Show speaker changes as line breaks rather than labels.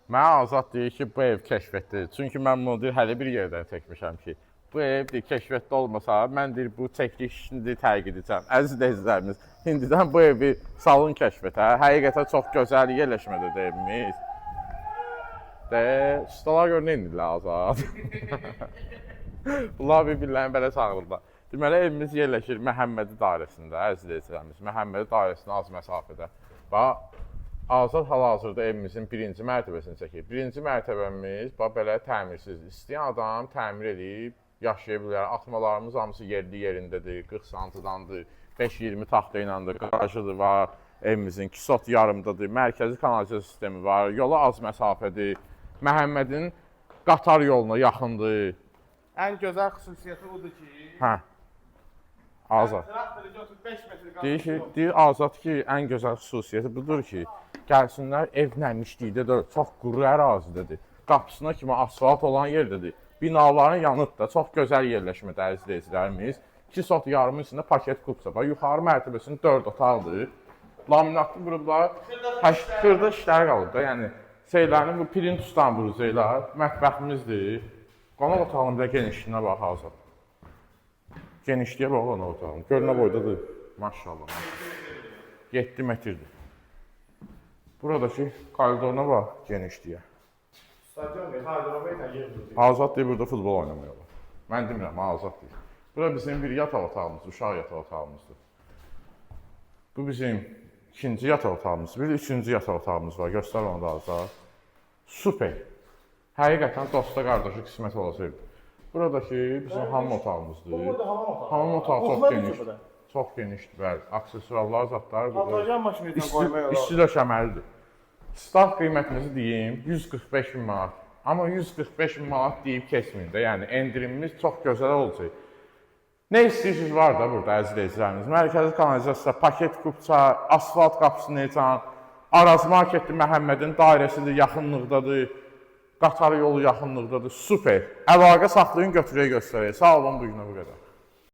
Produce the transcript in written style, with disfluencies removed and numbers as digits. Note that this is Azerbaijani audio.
Mənə Azad deyir ki, bu ev kəşfətdir. Çünki mən bunu deyir, hələ bir yerdən çəkmişəm ki, bu ev deyir, kəşfətdə olmasa, mən deyir, bu çəklik işini tərk edəcəm. Əziz izləyicilərimiz, indidən bu evi salın kəşfətə. Həqiqətən çox gözəl yerləşmədə evimiz. Ustalar gör, nə indirlər Azad? Bunlar bir-birlərini belə çağırırlar. Deməli, evimiz yerləşir Məhəmmədi dairəsində, əziz izləyicilərimiz. Məhəmmədi dairəsində az məsafədə. Bax, Azad hal-hazırda evimizin birinci mərtəbəsini çəkir. Birinci mərtəbəmiz belə təmirsiz. İstəyən adam təmir edib yaşaya bilər. Atmalarımız hamısı yerli yerindədir, 40 santıdandır, 5-20 taxta iləndir, qarajıdır var. Evimizin 2 sot yarımdadır, mərkəzi kanalizasiya sistemi var, yola az məsafədir. Məhəmmədin qatar yoluna yaxındır.
Ən gözəl xüsusiyyəti odur ki,
Hə. Azad.
traktoru götür 5 metr
Deyir Azad ki, ən gözəl xüsusiyyəti budur ki, gəlsinlər ev nəmişlikdə də çox quru ərazidədir. Qapısına kimi asfalt olan yerdədir. Binaların yanıdır, çox gözəl yerləşmədə əziz izləyicilərimiz. 2 sot yarımın içində paket kubsa var. Yuxarı mərtəbəsində 4 otaqdır. Laminatlı qruplar xırda işləri qalır da, yəni şeylərin bu pirintusdan vuracaqlar, mətbəximizdir. Qonaq otağının da genişliyinə bax Azad. Genişliyə bax qonaq otağının. Gör nə boydadır. Maşallah. 7 metrdir. Buradakı koridoruna bax genişliyə.
Stadion və hidrometr yerdir.
Azad deyir, burada futbol oynamaya var. Mən demirəm, Azad deyir. Bura bizim bir yataq otağımızdır, uşaq yataq otağımızdır. Bu bizim ikinci yataq otağımızdır. Bir de üçüncü yataq otağımız var. Göstər onu da Azad. Süper. Həqiqətən dosta qardaşı qismət olacaq. Buradakı bizim hamam otağımızdır.
Bu burada hamam otağı.
Hamam otağı çox genişdir. Çox genişdir, bəli. Aksesuarlar, zatlar burada.
Patlıcan maşını qoymaya olar.
İsti döşəməlidir. Start qiymətimizi deyim, 145 bin manat. Amma 145 bin manat deyib keçməyin də, yəni endirimimiz çox gözəl olacaq. Nə istəyirsiniz var da burada əziz izləyicilərimiz. Mərkəzi kanalizasiya, paket kubça, asfalt qapısı necə, Araz marketli Məhəmmədin dairəsidir, yaxınlıqdadır, qatar yolu yaxınlıqdadır, super. Əlaqə saxlayın, götürək göstərək. Sağ olun, bu günə bu qədər.